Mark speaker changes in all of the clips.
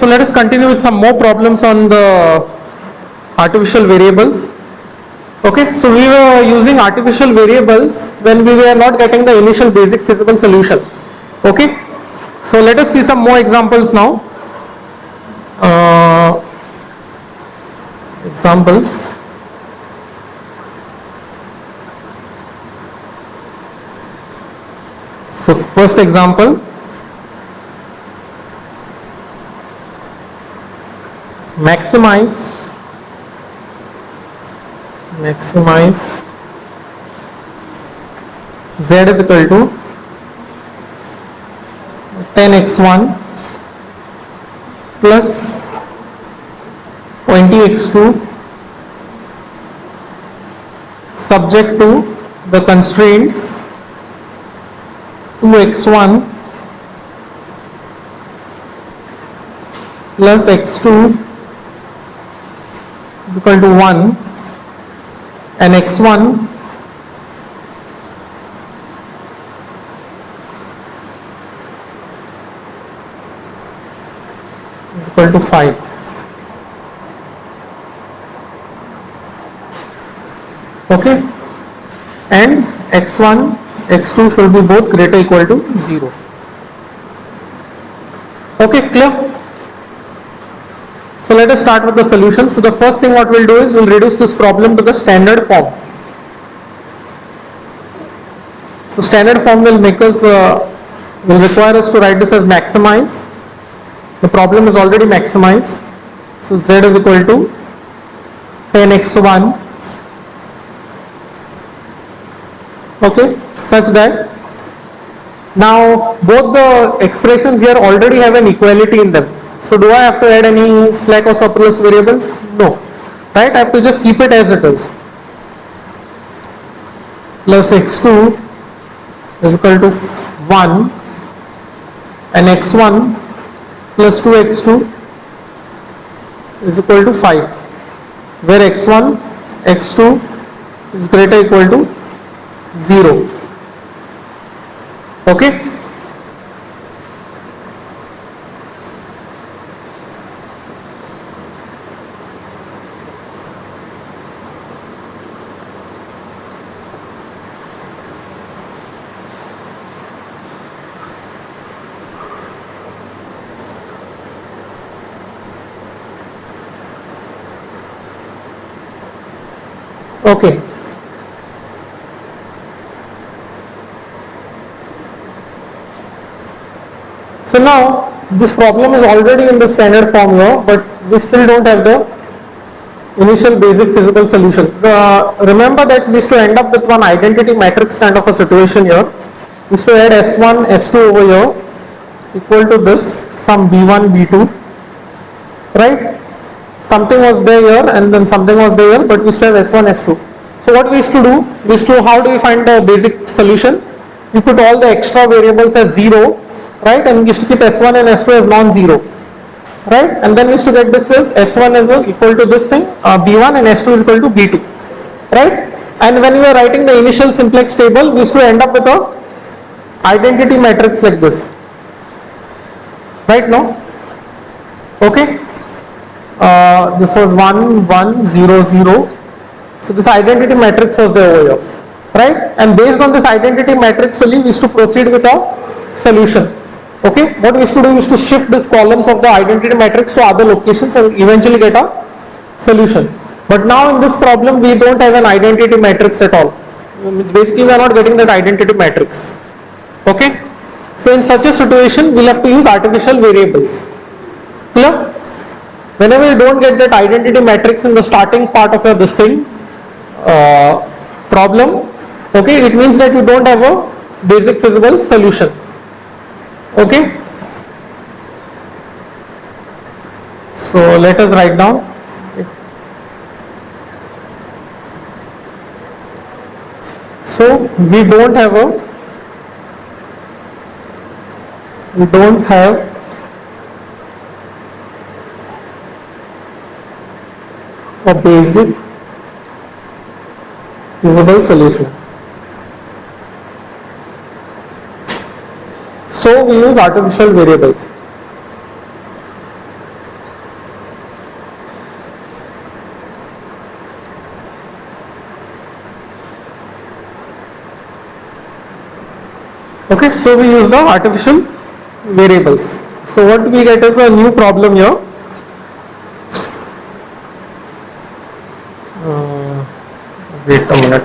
Speaker 1: So let us continue with some more problems on the artificial variables. Okay, so we were using artificial variables when we were not getting the initial basic feasible solution. Okay, so let us see some more examples now. Examples. So first example, maximize z is equal to 10x1 plus 20x2 subject to the constraints 2x1 plus x2 is equal to 1 and x1 is equal to 5. Okay, and x1 x2 should be both greater or equal to 0. Okay, clear? So let us start with the solution. So the first thing what we'll do is we'll reduce this problem to the standard form. So standard form will make us will require us to write this as maximize. The problem is already maximized. So z is equal to 10x1. Okay, such that now both the expressions here already have an equality in them. So do I have to add any slack or surplus variables? No. Right? I have to just keep it as it is. Plus x2 is equal to 1 and x1 plus 2x2 is equal to 5, where x1, x2 is greater or equal to 0. Okay? Okay. So now this problem is already in the standard formula, but we still don't have the initial basic feasible solution. Remember that we used to end up with one identity matrix kind of a situation here. We used to add S1, S2 over here equal to this, some B1, B2, right? Something was there here and then something was there here, but we used to have S1, S2. So what we used to do, how do we find the basic solution? We put all the extra variables as 0, right? And we used to keep S1 and S2 as non-zero, right? And then we used to get this as S1 is equal to this thing, B1, and S2 is equal to B2, right? And when we were writing the initial simplex table, we used to end up with a identity matrix like this, right? No? Okay? This was 1, 1, 0, 0. So this identity matrix was there over here, right? And based on this identity matrix only, we used to proceed with a solution. Okay, what we used to do is to shift these columns of the identity matrix to other locations and eventually get a solution. But now in this problem, we don't have an identity matrix at all. Basically, we are not getting that identity matrix. Okay, so in such a situation, we'll have to use artificial variables. Clear? Whenever you don't get that identity matrix in the starting part of your this thing problem, okay, it means that you don't have a basic feasible solution. Okay, so let us write down. So we don't have a basic feasible solution. So we use artificial variables. Okay, so we use the artificial variables. So what we get is a new problem here. Wait a minute.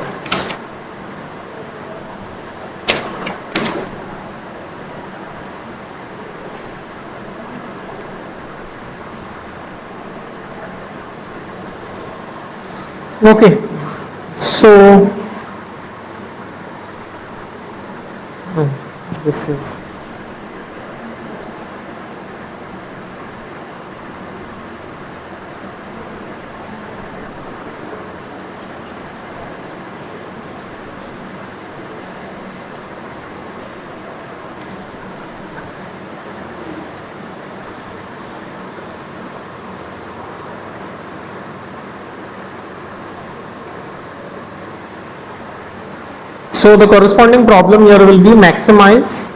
Speaker 1: Okay, so this is so the corresponding problem here will be maximize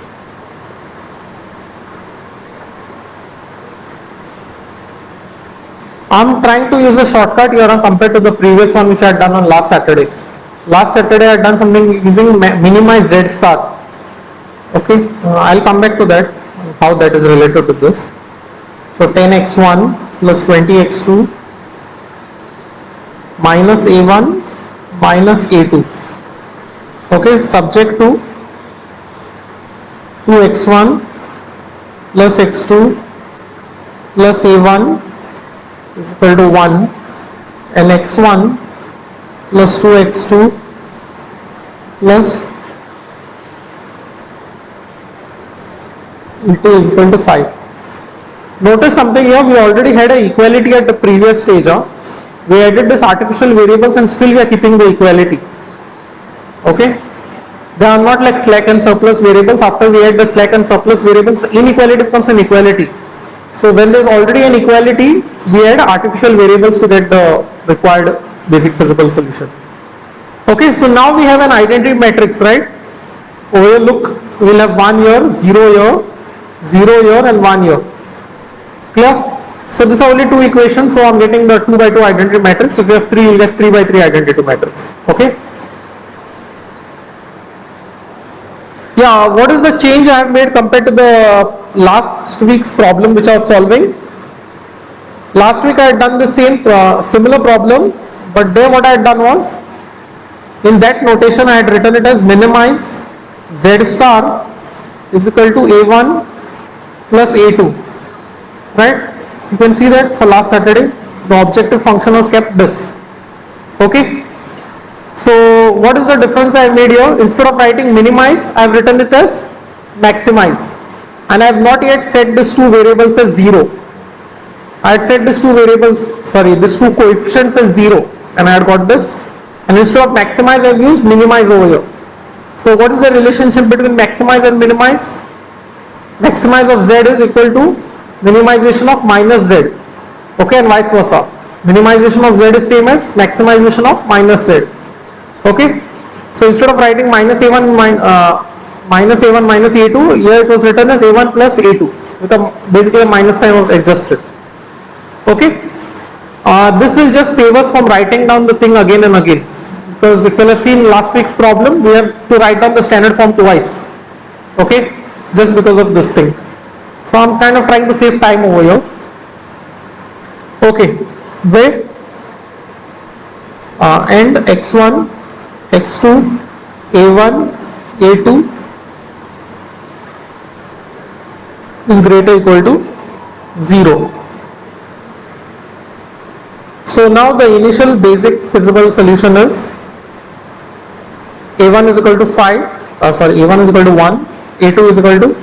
Speaker 1: I'm trying to use a shortcut here compared to the previous one which I had done on last Saturday. Last Saturday I had done something using minimize Z star. Okay, I'll come back to that, how that is related to this. So 10x1 plus 20x2 minus a1 minus a2. Okay, subject to 2x1 plus x2 plus a1 is equal to 1 and x1 plus 2x2 plus e2 is equal to 5. Notice something here, we already had an equality at the previous stage. We added this artificial variables and still we are keeping the equality. Okay, they are not like slack and surplus variables. After we add the slack and surplus variables, inequality becomes an equality. So when there is already an equality, we add artificial variables to get the required basic feasible solution. Okay, so now we have an identity matrix, right? Over here, look, we will have 1 year, 0 year, 0 year and 1 year. Clear? So these are only two equations, so I am getting the 2 by 2 identity matrix. If you have 3, you will get 3 by 3 identity matrix. Okay? Yeah, what is the change I have made compared to the last week's problem which I was solving? Last week I had done the same similar problem, but there what I had done was, in that notation I had written it as minimize Z star is equal to a1 plus a2, right? You can see that for last Saturday the objective function was kept this. Okay, so what is the difference I have made here? Instead of writing minimize, I have written it as maximize, and I have not yet set these two variables as 0. I had set these two variables, these two coefficients as 0, and I had got this, and instead of maximize I have used minimize over here. So what is the relationship between maximize and minimize? Maximize of Z is equal to minimization of minus Z, okay, and vice versa. Minimization of Z is same as maximization of minus Z. Okay, so instead of writing minus a1 minus a2, here it was written as a1 plus a2 with a basically a minus sign was adjusted. Okay, this will just save us from writing down the thing again and again, because if you have seen last week's problem, we have to write down the standard form twice. Okay, just because of this thing. So I'm kind of trying to save time over here. Okay, where and x1, x2, a1, a2 is greater equal to 0. So now the initial basic feasible solution is a1 is equal to 5, a1 is equal to 1, a2 is equal to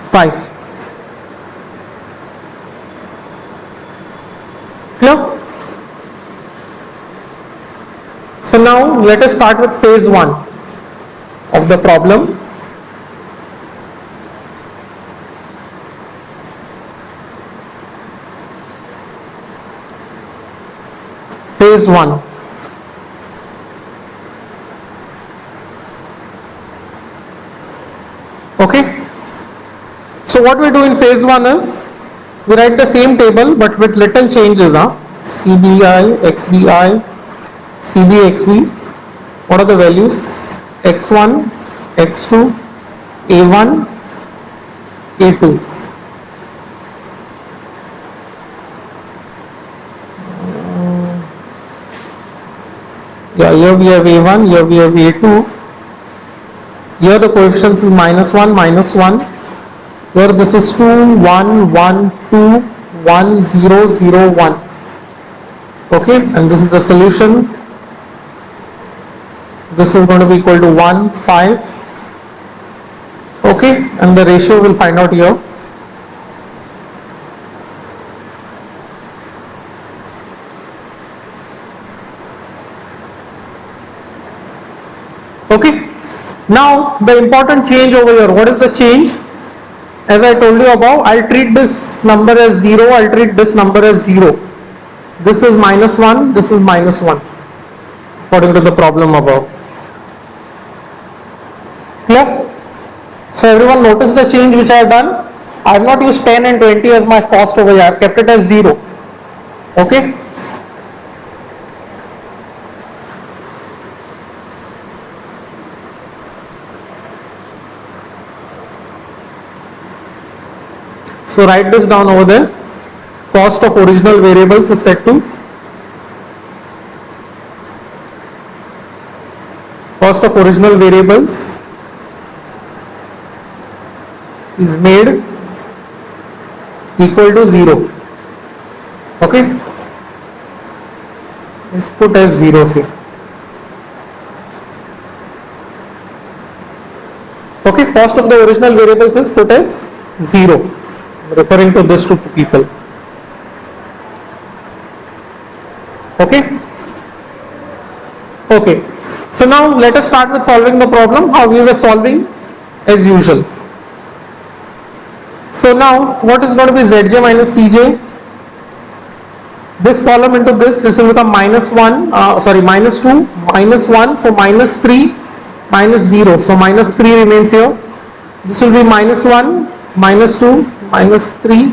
Speaker 1: 5. Clear? So now let us start with phase 1 of the problem. Phase 1. Okay. So what we do in phase 1 is, we write the same table but with little changes. CBI, XBI, CBXB. What are the values? X1, x2, a1, a2. Yeah, here we have a1, here we have a2. Here the coefficients is -1, -1. Here this is 2, 1, 1, 2, 1, 0, 0, 1. Okay, and this is the solution. This is going to be equal to 1, 5. Okay, and the ratio we'll find out here. Okay, now the important change over here. What is the change? As I told you above, I'll treat this number as 0, I'll treat this number as 0. This is -1, this is -1, according to the problem above. Clear? So everyone notice the change which I have done? I have not used 10 and 20 as my cost over here, I have kept it as 0. Okay? So write this down over there. Cost of original variables is set to cost of original variables is made equal to 0. Okay, is put as 0 here. Okay, cost of the original variables is put as 0. I'm referring to this to people. Okay. Okay. So now let us start with solving the problem how we were solving as usual. So now what is going to be Zj minus Cj? This column into this will become -1, -2, -1, so -3, -0. So -3 remains here. This will be -1, -2, -3.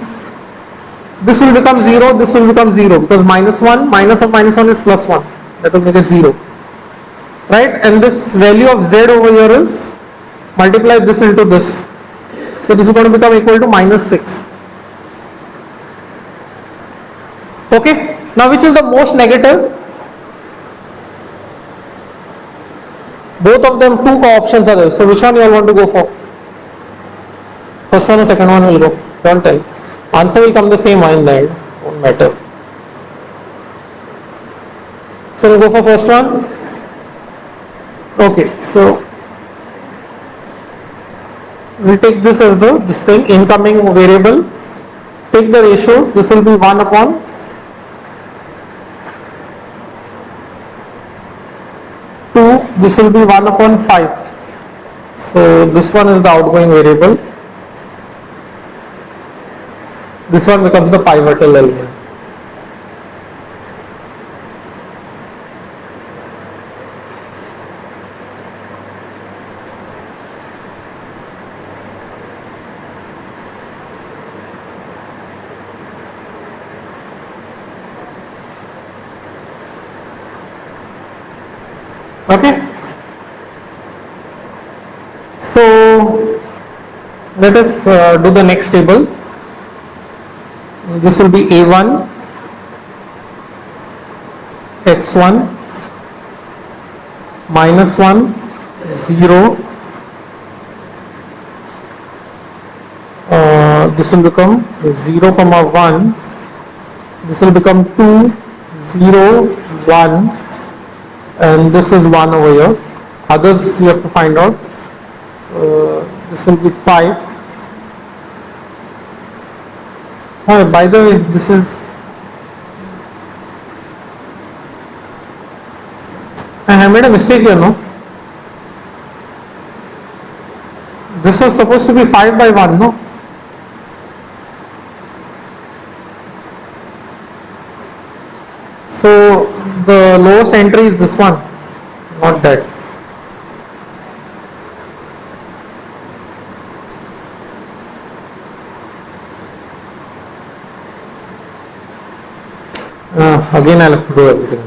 Speaker 1: This will become 0, this will become 0 because -1, minus of -1 is +1. That will make it 0. Right? And this value of z over here is, multiply this into this. So this is going to become equal to -6. Okay, now which is the most negative? Both of them, two options are there. So which one you all want to go for? First one or second one will go? Don't tell. Answer will come the same in the end. Won't matter. So we'll go for first one. Okay, so we'll take this as this thing, incoming variable. Take the ratios. This will be 1 upon 2, this will be 1 upon 5. So this one is the outgoing variable. This one becomes the pivotal element. Okay. So let us do the next table. This will be A1, X1, -1, 0. This will become 0, 1. This will become 2, 0, 1. And this is 1 over here. Others you have to find out. This will be 5. By the way, this is, I have made a mistake here, no? This was supposed to be 5 by 1, no? So the lowest entry is this one, not that. Again I'll have to do everything.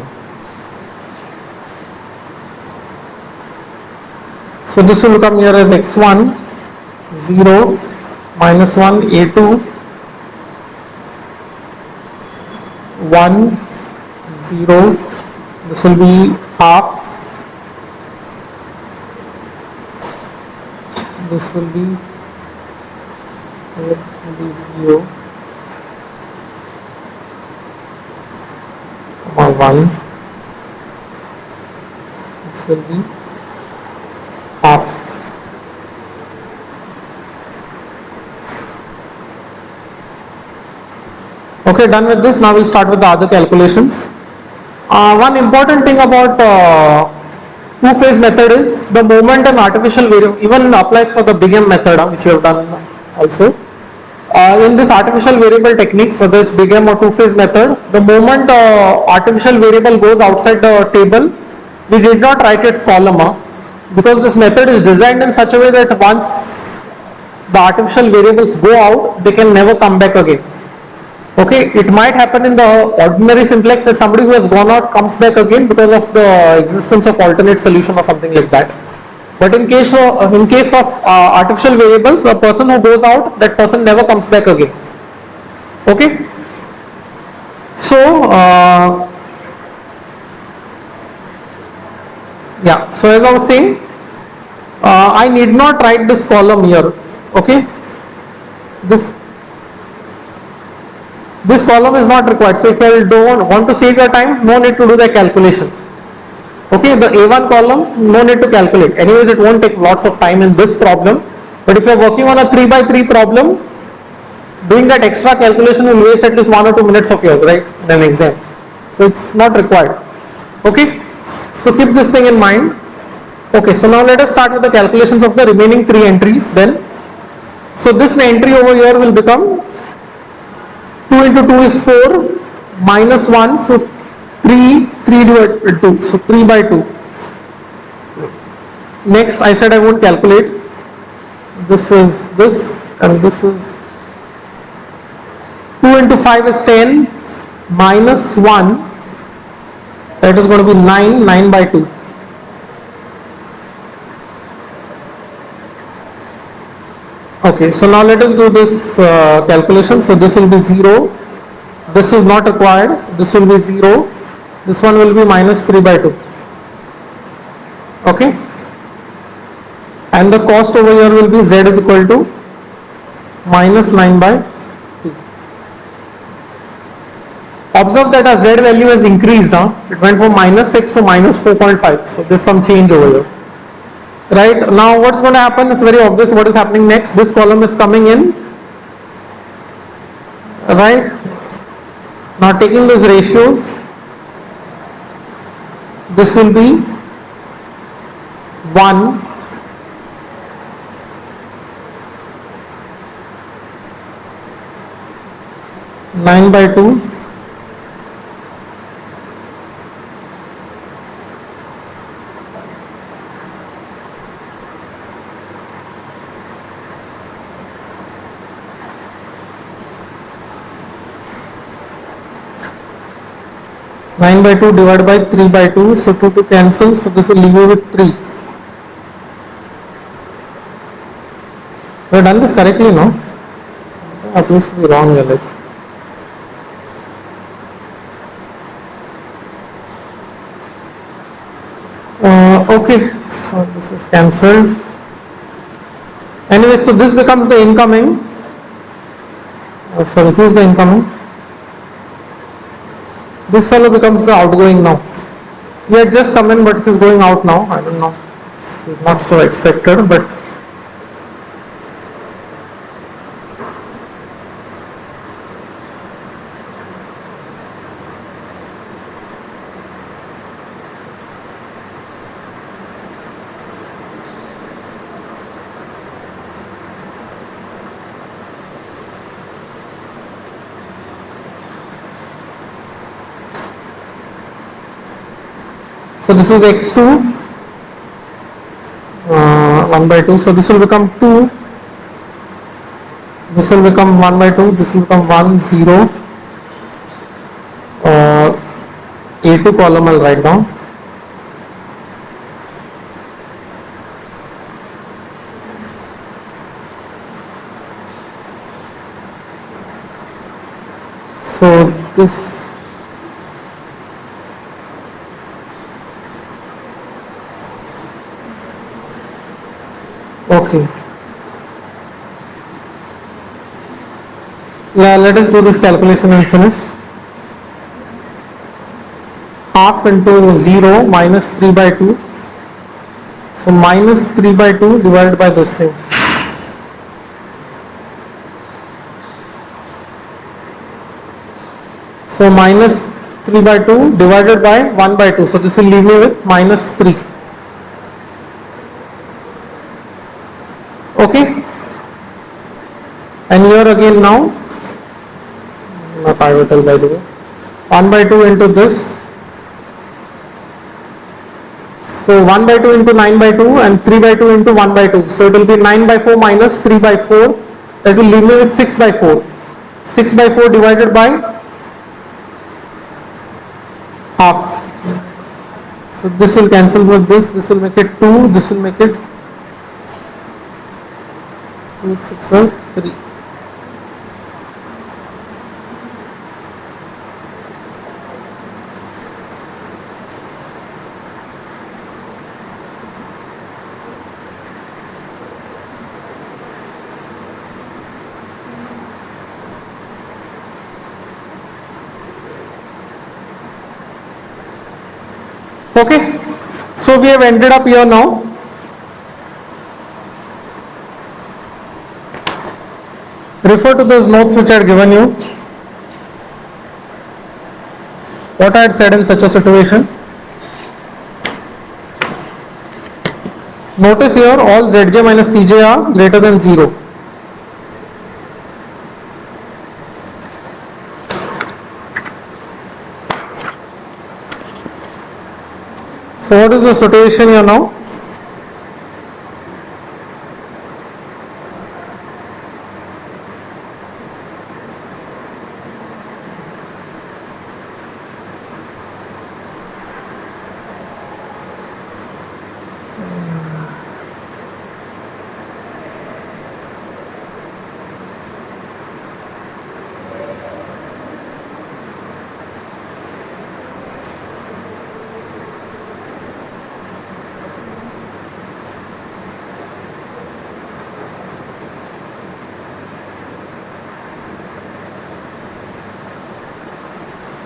Speaker 1: So this will come here as x1 0 minus 1 a2 1 0. This will be half. This will be 0 comma 1. This will be half. Okay, done with this. Now we'll start with the other calculations. One important thing about two-phase method is the moment and artificial variable even applies for the big M method, which we have done also. In this artificial variable techniques, whether it's big M or two-phase method, the moment artificial variable goes outside the table, we did not write its column, because this method is designed in such a way that once the artificial variables go out, they can never come back again. Okay, it might happen in the ordinary simplex that somebody who has gone out comes back again because of the existence of alternate solution or something like that. But in case of artificial variables, a person who goes out, that person never comes back again. Okay. So yeah. So as I was saying, I need not write this column here. Okay. This column is not required. So if you don't want to save your time, no need to do the calculation. Okay, the A1 column, no need to calculate. Anyways, it won't take lots of time in this problem. But if you are working on a 3x3 problem, doing that extra calculation will waste at least 1 or 2 minutes of yours, right, in an exam. So it's not required. Okay, so keep this thing in mind. Okay, so now let us start with the calculations of the remaining 3 entries then. So this entry over here will become 2 into 2 is 4 minus 1, so 3 divided by 2, so 3 by 2. Next, I said I won't calculate. This is this and this is 2 into 5 is 10 minus 1, that is going to be 9 by 2. Okay, so now let us do this calculation. So this will be 0, this is not required, this will be 0, this one will be minus 3 by 2. Okay, and the cost over here will be z is equal to minus 9 by 2. Observe that our z value has increased now. It went from minus 6 to minus 4.5. So there's some change over here. Right, now what's going to happen? It's very obvious what is happening next. This column is coming in. Right, now taking these ratios, this will be 1, 9 by 2, 9 by 2 divided by 3 by 2, so 2 cancels, so this will leave you with 3. We have done this correctly, no? It appears to be wrong here. Okay, so this is cancelled. Anyway, so this becomes the incoming. Sorry, who is the incoming? This fellow becomes the outgoing now. He had just come in, but he is going out now. I don't know. This is not so expected, but so this is x2, 1 by 2, so this will become 2, this will become 1 by 2, this will become 1, 0, A2 column I'll write down, So this, okay. Let us do this calculation and finish. Half into 0 minus 3 by 2. So minus 3 by 2 divided by this thing. So minus 3 by 2 divided by 1 by 2. So this will leave me with minus 3. Okay. And here again now, not pivotal by the way. 1 by 2 into this. So 1 by 2 into 9 by 2 and 3 by 2 into 1 by 2. So it will be 9 by 4 minus 3 by 4. That will leave me with 6 by 4. 6 by 4 divided by half. So this will cancel with this will make it 2, this will make it 2, 6 and 3. Okay, so we have ended up here now. Refer to those notes which I had given you. What I had said in such a situation. Notice here all Zj minus Cj are greater than 0. So what is the situation here now?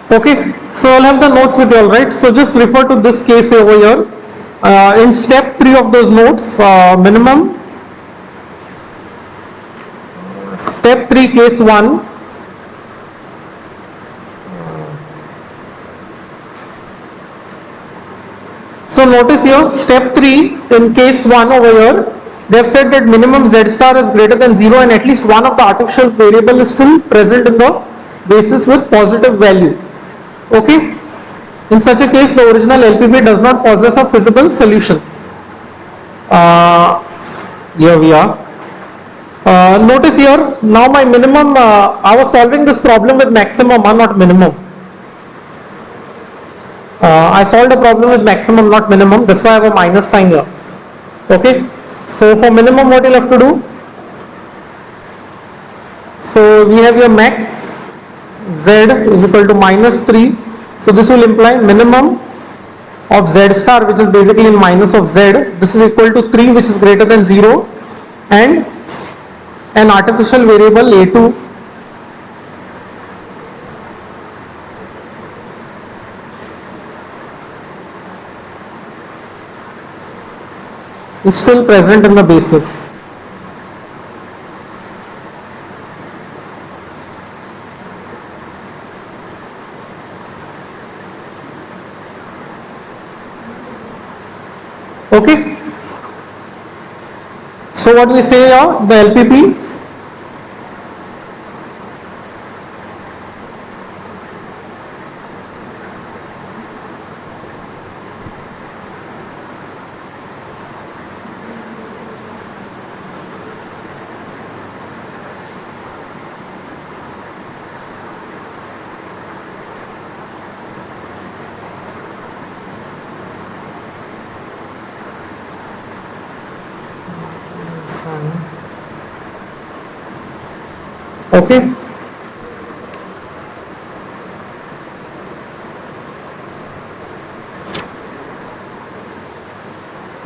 Speaker 1: Okay, so I'll have the notes with you, all right. So just refer to this case over here. In step 3 of those notes, minimum. Step 3, case 1. So notice here, step 3 in case 1 over here, they have said that minimum Z star is greater than 0 and at least one of the artificial variable is still present in the basis with positive value. Okay. In such a case, the original LPP does not possess a feasible solution. Here we are. Notice here, now my minimum, I was solving this problem with maximum, not minimum. I solved a problem with maximum, not minimum. That's why I have a minus sign here. Okay. So for minimum, what you'll have to do? So we have your max Z is equal to minus 3. So this will imply minimum of Z star, which is basically in minus of Z. This is equal to 3, which is greater than 0, and an artificial variable A2 is still present in the basis. Okay. So what we say here, the LPP okay.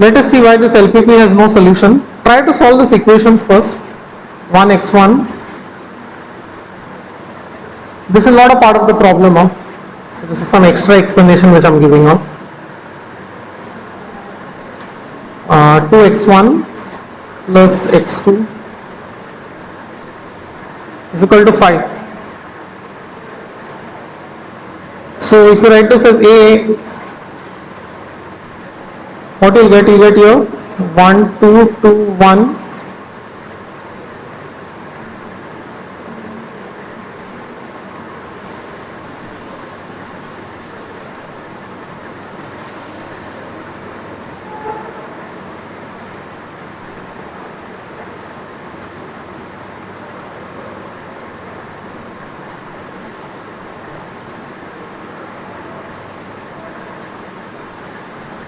Speaker 1: Let us see why this LPP has no solution. Try to solve these equations first. 1x1. This is not a part of the problem. So this is some extra explanation which I am giving on. 2x1 plus x2 is equal to 5. So if you write this as A, what you will get? You get here 1, 2, 2, 1.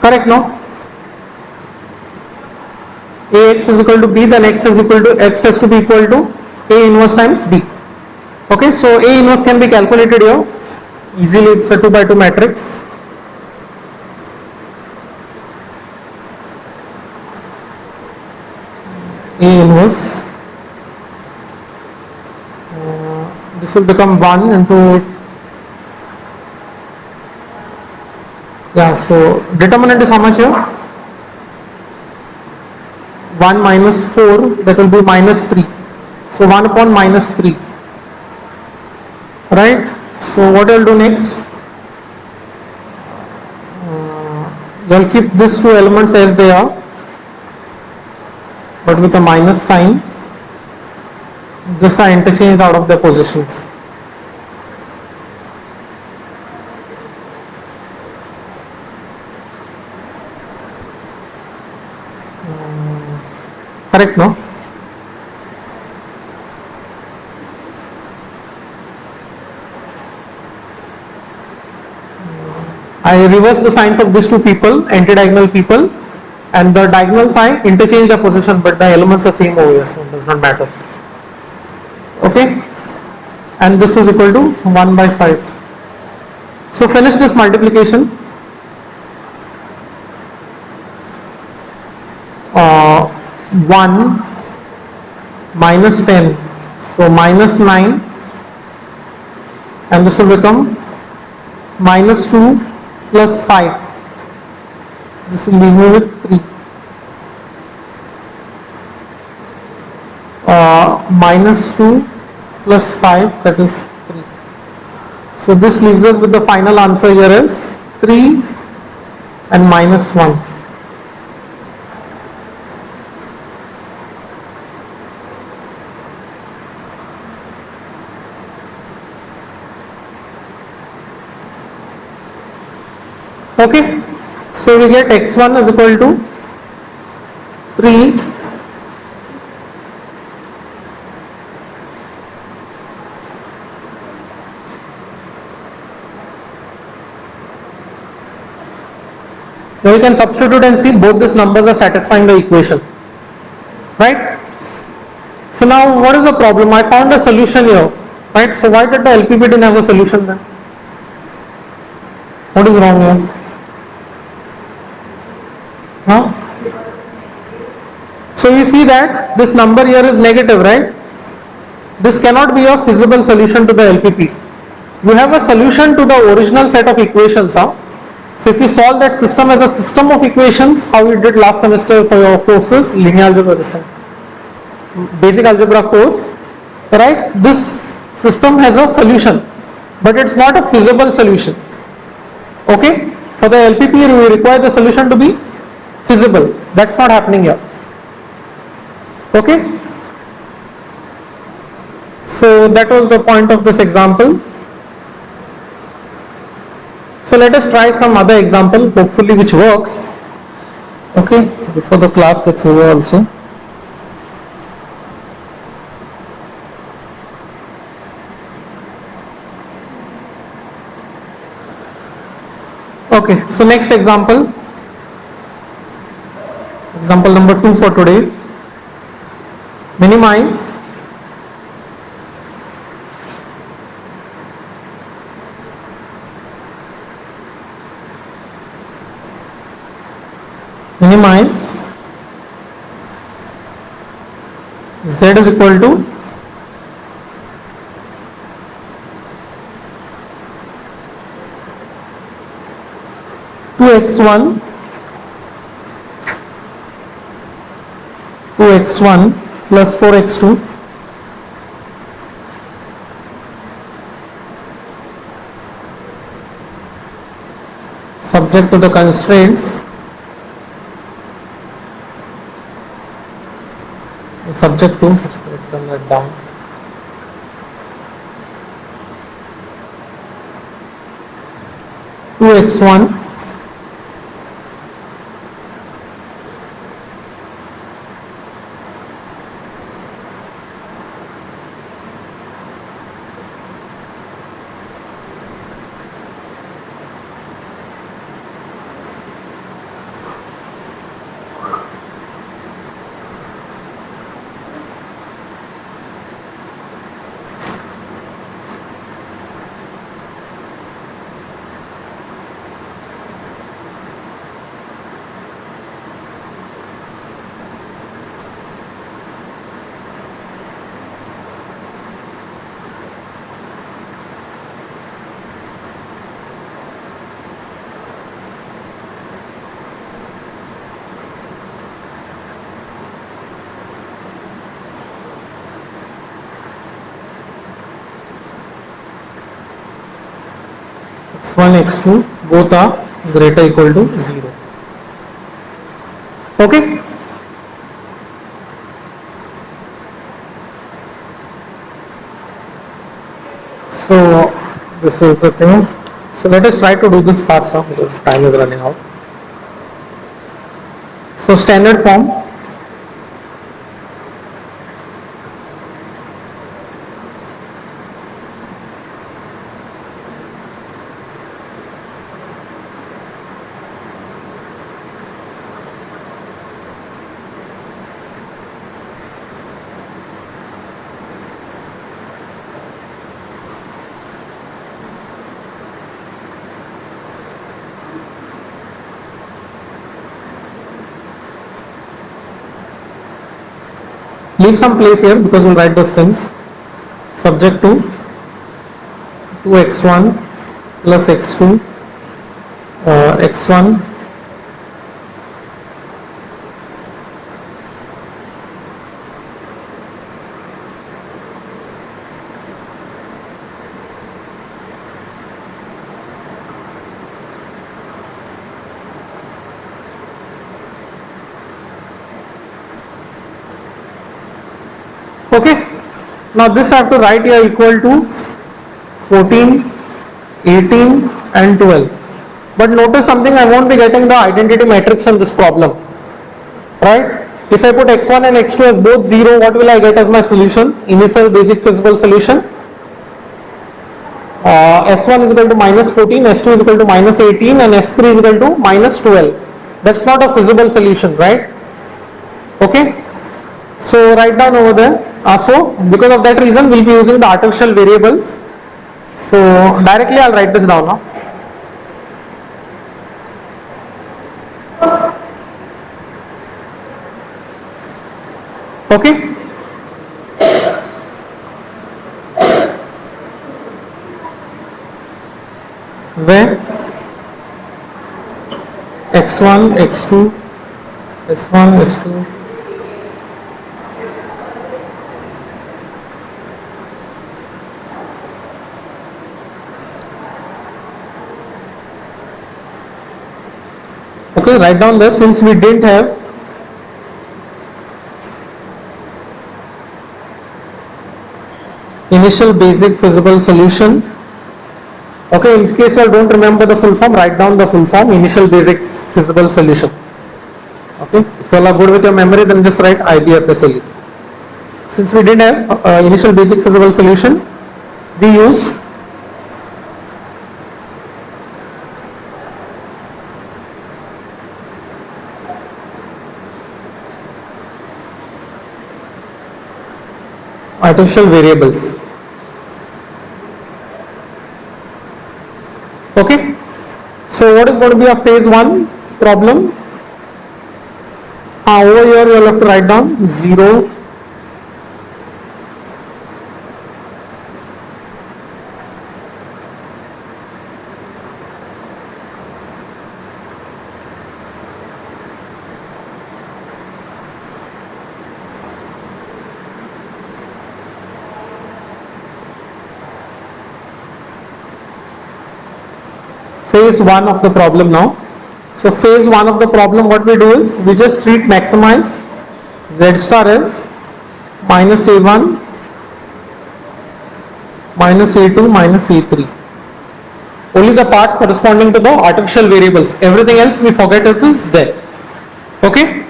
Speaker 1: Correct, no? Ax is equal to b, then x is equal to x has to be equal to A inverse times b. Okay, so A inverse can be calculated here easily. It's a 2 by 2 matrix. A inverse, this will become 1 into, yeah, so determinant is how much here? 1 minus 4, that will be minus 3. So 1 upon minus 3. Right? So what I will do next? You will keep these two elements as they are, but with a minus sign. This are interchanged out of their positions. Correct, no? I reverse the signs of these two people, anti-diagonal people, and the diagonal sign interchange the position, but the elements are same over here, so it does not matter. Okay? And this is equal to 1 by 5. So finish this multiplication. 1 minus 10, so minus 9, and this will become minus 2 plus 5. So this will leave me with 3. Minus 2 plus 5, that is 3. So this leaves us with the final answer here is 3 and minus 1. Okay, so we get x1 is equal to 3 now. You can substitute and see both these numbers are satisfying the equation, right? So now what is the problem? I found a solution here, right? So why did the LPP didn't have a solution then? What is wrong here? Huh? So you see that this number here is negative, right? This cannot be a feasible solution to the LPP. You have a solution to the original set of equations. So if you solve that system as a system of equations, how you did last semester for your courses, linear algebra, this thing, basic algebra course, right? This system has a solution, but it's not a feasible solution. Okay? For the LPP, we require the solution to be feasible. That's not happening here. Okay? So that was the point of this example. So let us try some other example, hopefully which works. Okay, before the class gets over also. Okay, so next example number 2 for today. Minimize minimize z is equal to 2x1 plus 4x2 subject to the constraints subject to, let's turn that down, two x1 x1 x2 both are greater equal to 0. Okay, so this is the thing. So let us try to do this faster because time is running out. So standard form, leave some place here because we'll write those things. Subject to 2x1 plus x2 x1 okay. Now this I have to write here equal to 14, 18 and 12. But notice something, I won't be getting the identity matrix from this problem, right? If I put x1 and x2 as both 0, what will I get as my solution? Initial basic feasible solution. S1 is equal to minus 14, S2 is equal to minus 18 and S3 is equal to minus 12. That's not a feasible solution, right? Okay. So write down over there. So because of that reason we'll be using the artificial variables. So directly I'll write this down now. Okay. Where x1, x2, s1, s2, okay, write down this. Since we didn't have initial basic feasible solution, okay, in case you don't remember the full form, write down the full form, initial basic feasible solution. Okay, if you all are good with your memory, then just write IBFSLE. Since we didn't have initial basic feasible solution, we used artificial variables. Okay, so what is going to be a phase 1 problem? Over here you will have to write down 0, phase 1 of the problem now. So phase 1 of the problem, what we do is we just treat maximize z star as minus a1 minus a2 minus a3. Only the part corresponding to the artificial variables. Everything else we forget it is there. Okay?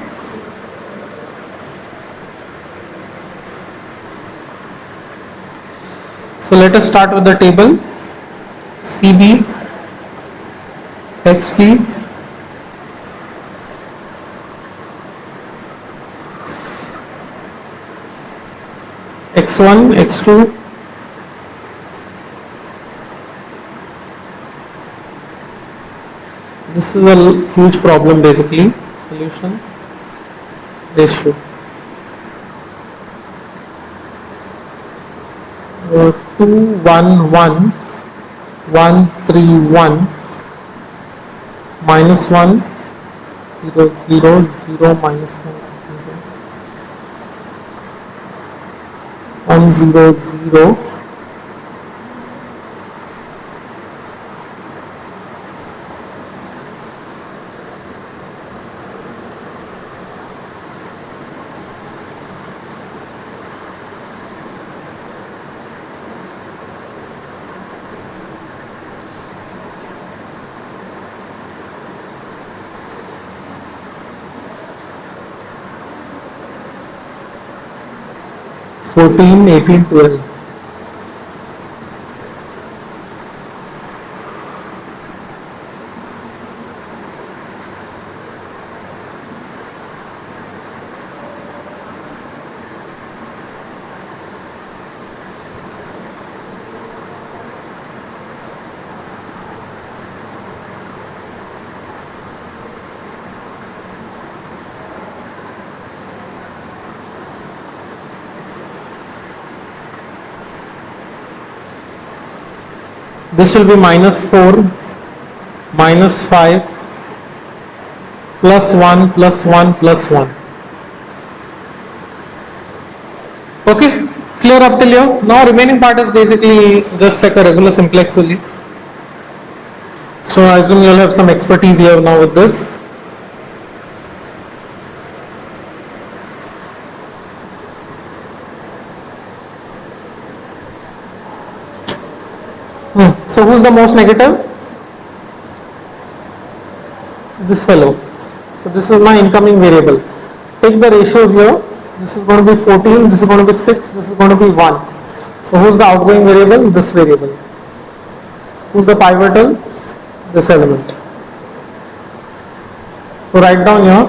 Speaker 1: So let us start with the table. CB, XP, X1, X2, this is a huge problem basically. Solution ratio. 2, 1, 1, 1, 3, 1, minus 1, 0, 0, 0, minus 1, 0, 1, 0, 0. Fourteen, 18, 12. This will be minus 4, minus 5, plus 1, plus 1, plus 1. Okay, clear up till here? Now remaining part is basically just like a regular simplex only. So I assume you'll have some expertise here now with this. So who's the most negative? This fellow. So this is my incoming variable. Take the ratios here. This is going to be 14, this is going to be 6, this is going to be 1. So who's the outgoing variable? This variable. Who's the pivotal? This element. So write down here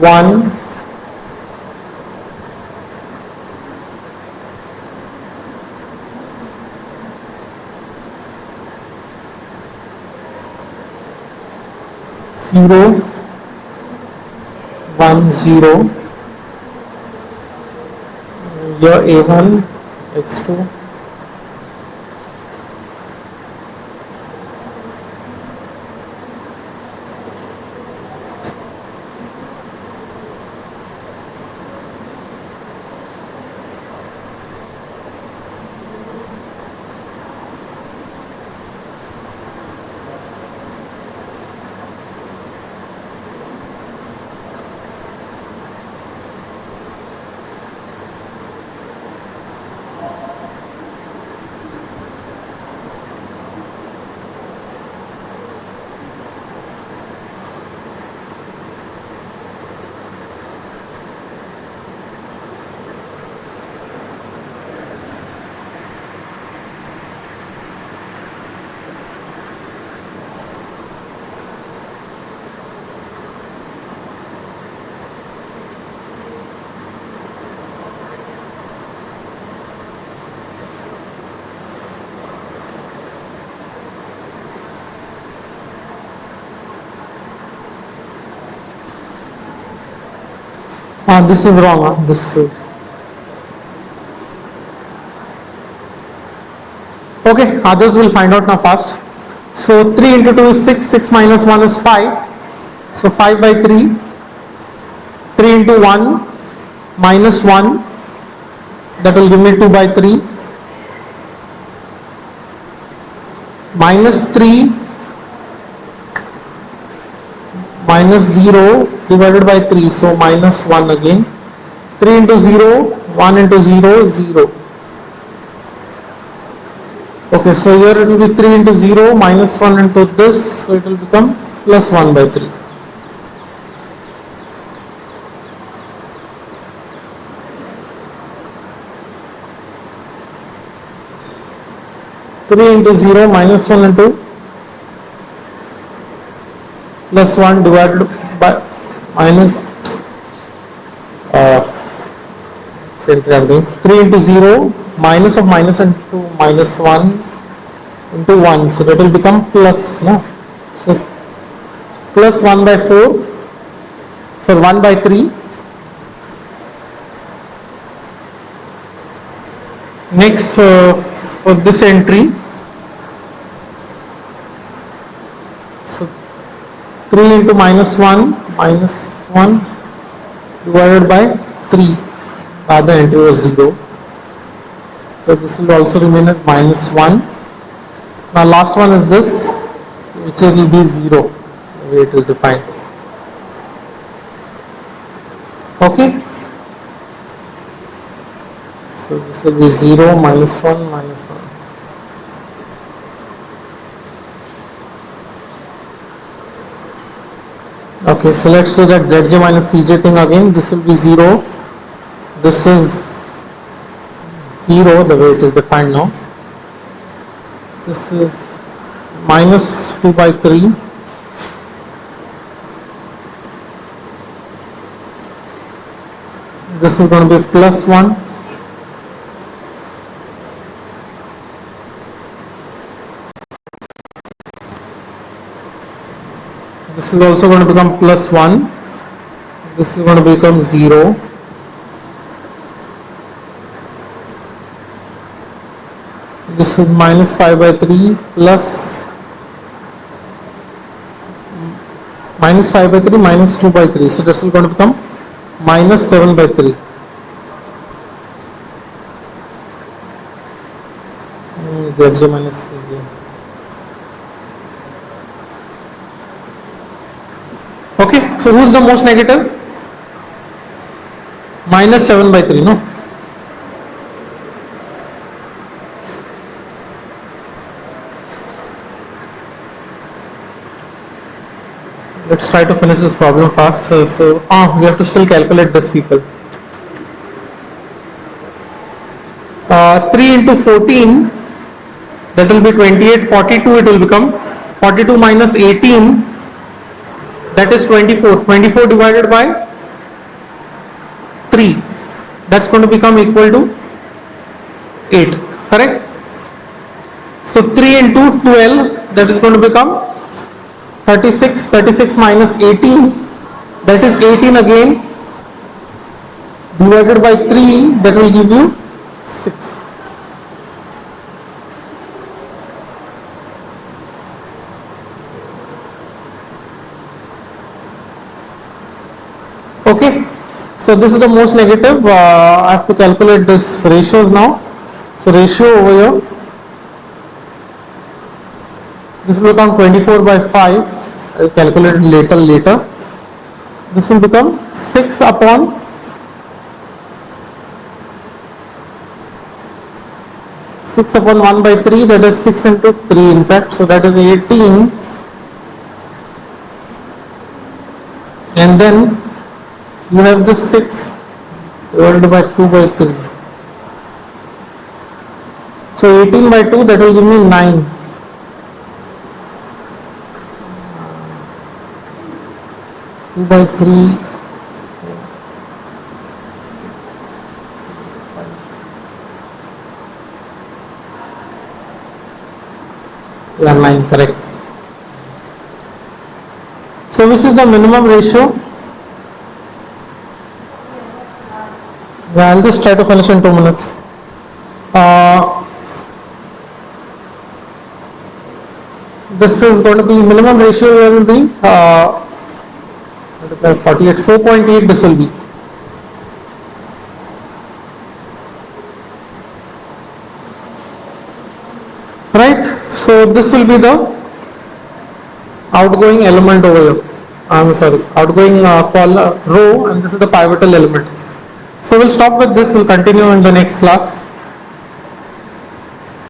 Speaker 1: 1, 0, 1, 0, here A1, X2, This is wrong. This is okay. Others will find out now fast. So 3 into 2 is 6. 6 minus 1 is 5. So 5 by 3. 3 into 1 minus 1. That will give me 2 by 3. Minus 3 minus 0 divided by 3. So minus 1 again. 3 into 0. 1 into 0 0. Okay, so here it will be 3 into 0 minus 1 into this, so it will become plus 1 by 3. Three into 0 minus 1 into plus 1 divided by minus 3 into 0 minus of minus into minus 1 into 1, so that will become plus, no? So plus 1 by 4, so 1 by 3. Next, for this entry, so 3 into minus 1 divided by 3, the other entry was 0, so this will also remain as minus 1. Now last one is this, which will be 0, the way it is defined. Okay, so this will be 0 minus 1 minus 1. Okay, so let's do that Zj minus Cj thing again. This will be 0. This is 0, the way it is defined now. This is minus 2 by 3. This is going to be plus 1. This is also going to become plus 1. This is going to become 0. This is minus 5 by 3 plus minus 5 by 3 minus 2 by 3. So this is going to become minus 7 by 3. Zj minus Cj. Okay, so who's the most negative? Minus 7 by 3, no? Let's try to finish this problem fast. So we have to still calculate this, people. 3 into 14, that will be 28. 42 it will become. 42 minus 18, that is 24. 24 divided by 3, that's going to become equal to 8, correct? So 3 into 12, that is going to become 36. 36 minus 18, that is 18 again, divided by 3, that will give you 6. Okay, so this is the most negative. I have to calculate this ratios now. So ratio over here, this will become 24 by 5. I will calculate it later. This will become 6 upon 1 by 3, that is 6 into 3 in fact, so that is 18, and then you have this 6 divided by 2 by 3, so 18 by 2, that will give me 9. 2 by 3, yeah, 9, correct. So which is the minimum ratio? Yeah, I'll just try to finish in 2 minutes. This is going to be minimum ratio here will be 48, 4.8 this will be. Right, so this will be the outgoing element over here. I'm sorry, outgoing row, and this is the pivotal element. So we'll stop with this, we'll continue in the next class.